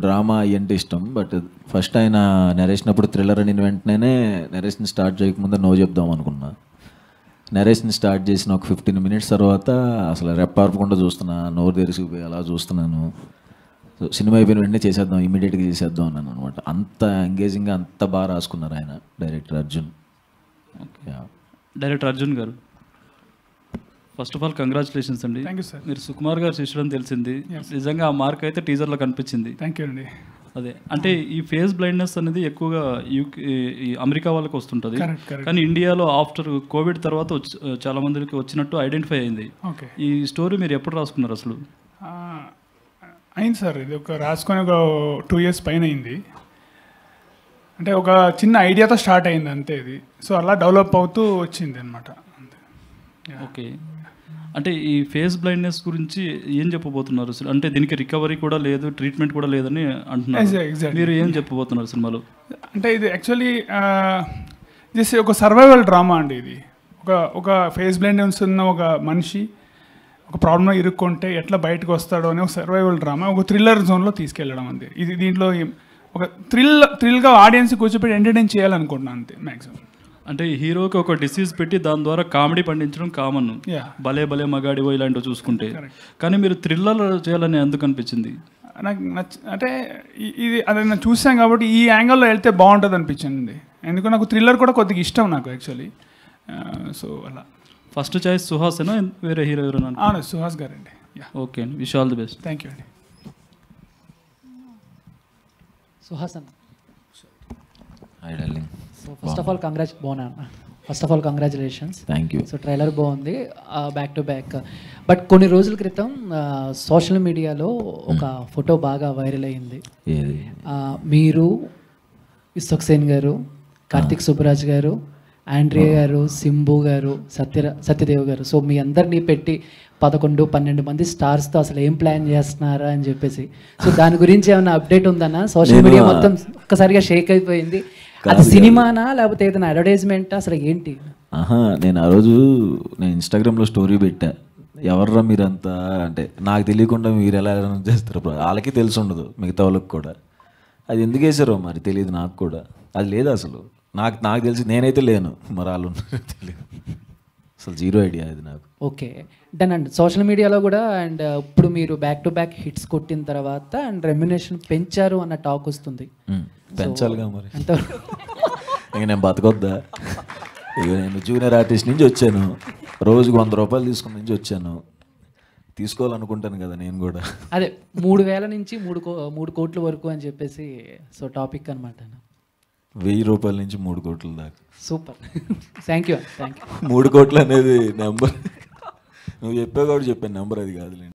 Drama అంటే ఇష్టం. But first ఆయన నరేషన్ అప్పుడు థ్రిల్లర్ అని వెంటనే నరేషన్ స్టార్ట్ చేయకముందే నో చెప్దాం అనుకున్నా. నరేషన్ స్టార్ట్ చేసిన ఒక 15 minutes తర్వాత అసలు రెప్పార్పకుండా చూస్తున్నా, నోరు తెరిసిపోయి అలా చూస్తున్నాను. సో సినిమా అయిపోయిన వెంటనే చేసేద్దాం, ఇమీడియట్గా చేసేద్దాం అన్నాను అనమాట. అంత ఎంగేజింగ్గా అంత బాగా రాసుకున్నారు ఆయన, director Arjun. Okay, director Arjun గారు, ఫస్ట్ ఆఫ్ ఆల్ కంగ్రాచులేషన్స్ అండి. Thank you sir. మీరు సుకుమార్ గారు శిష్యుడు అని తెలిసింది. నిజంగా ఆ మార్క్ అయితే టీజర్లో కనిపించింది. థ్యాంక్ యూ అండి. అదే అంటే ఈ ఫేస్ బ్లైండ్నెస్ అనేది ఎక్కువగా ఈ అమెరికా వాళ్ళకి వస్తుంటుంది, కానీ ఇండియాలో ఆఫ్టర్ కోవిడ్ తర్వాత చాలా మందికి వచ్చినట్టు ఐడెంటిఫై అయింది. ఓకే, ఈ స్టోరీ మీరు ఎప్పుడు రాసుకున్నారు అసలు? అయింది సార్, ఇది రాసుకొని ఒక 2 years పైన అయింది. అంటే ఒక చిన్న ఐడియాతో స్టార్ట్ అయింది అంతే ఇది. సో అలా డెవలప్ అవుతూ వచ్చింది అనమాట. ఓకే, అంటే ఈ ఫేస్ బ్లైండ్నెస్ గురించి ఏం చెప్పబోతున్నారు అసలు? అంటే దీనికి రికవరీ కూడా లేదు, ట్రీట్మెంట్ కూడా లేదని అంటున్నారు. మీరు ఏం చెప్పబోతున్నారు సినిమాలో? అంటే ఇది యాక్చువల్లీ జస్ట్ ఒక సర్వైవల్ డ్రామా అండి. ఇది ఒక ఫేస్ బ్లైండ్నెస్ ఉన్న ఒక మనిషి ఒక ప్రాబ్లంలో ఇరుక్కుంటే ఎట్లా బయటకు వస్తాడో అని ఒక సర్వైవల్ డ్రామా, ఒక థ్రిల్లర్ జోన్లో తీసుకెళ్ళడం అంతే. ఇది దీంట్లో ఒక థ్రిల్గా ఆడియన్స్ కూర్చోపెట్టి ఎంటర్టైన్ చేయాలనుకుంటున్నాను అంతే మ్యాక్సిమం. అంటే హీరోకి ఒక డిసీజ్ పెట్టి దాని ద్వారా కామెడీ పండించడం కామన్, భలే భలే మగాడివో ఇలాంటివి చూసుకుంటే. కానీ మీరు థ్రిల్లర్ చేయాలని ఎందుకు అనిపించింది? నాకు అంటే ఇది అది నేను చూసాను కాబట్టి ఈ యాంగిల్లో వెళ్తే బాగుంటుంది అనిపించింది. ఎందుకంటే నాకు థ్రిల్లర్ కూడా కొద్దిగా ఇష్టం నాకు యాక్చువల్లీ. సో అలా ఫస్ట్ చాయిస్ సుహాసేనా, వేరే హీరో ఎవరైనా? సుహాస్ గారు అండి. ఓకే అండి, wish all the best. Thank you అండి. సుహాస్ అన్న, hi darling. So first of all first of all congratulations. Thank you. So trailer బాగుంది, బ్యాక్ టు బ్యాక్. బట్ కొన్ని రోజుల క్రితం సోషల్ మీడియాలో ఒక ఫోటో బాగా వైరల్ అయింది. మీరు, విశ్వక్ సేన్ గారు, కార్తిక్ సుబ్బరాజ్ గారు, ఆండ్రియా గారు, సింబు గారు, సత్యదేవ్ గారు, సో మీ అందరినీ పెట్టి 11-12 మంది స్టార్స్తో అసలు ఏం ప్లాన్ చేస్తున్నారా అని చెప్పేసి. సో దాని గురించి ఏమైనా అప్డేట్ ఉందన్నా? సోషల్ మీడియా మొత్తం ఒక్కసారిగా షేక్ అయిపోయింది. అది సినిమానా లేకపోతే ఏదైనా అడ్వర్టైజ్మెంట్, అసలు ఏంటి? నేను ఆ రోజు ఇన్స్టాగ్రామ్లో స్టోరీ పెట్టా, ఎవర్రా మీరంతా అంటే నాకు తెలియకుండా మీరు ఎలా చేస్తారు, వాళ్ళకి తెలిసి ఉండదు, మిగతా వాళ్ళకి కూడా. అది ఎందుకు వేసారో మరి తెలియదు నాకు కూడా. అది లేదు అసలు, నాకు తెలిసి నేనైతే లేను, మరి వాళ్ళు తెలియదు, అసలు జీరో ఐడియా అది నాకు. ఓకే డన్ అండి. సోషల్ మీడియాలో కూడా అండ్ ఇప్పుడు మీరు బ్యాక్ టు బ్యాక్ హిట్స్ కొట్టిన తర్వాత అండ్ రెమ్యునేషన్ పెంచారు అన్న టాక్ వస్తుంది. పెంచాలిగా మరి, ఇంక నేను బతకొద్దా? ఇక నేను జూనియర్ ఆర్టిస్ట్ నుంచి వచ్చాను, రోజుకు 100 రూపాయలు తీసుకుని నుంచి వచ్చాను, తీసుకోవాలనుకుంటాను కదా నేను కూడా. అదే 3,000 నుంచి 3 కోట్ల వరకు అని చెప్పేసి సో టాపిక్ అనమాట. 1000 రూపాయల నుంచి 3 కోట్ల దాకా. Super, thank you. 3 కోట్లు అనేది నెంబర్ నువ్వు చెప్పావు కాబట్టి చెప్పాను, నెంబర్ అది కాదులేండి.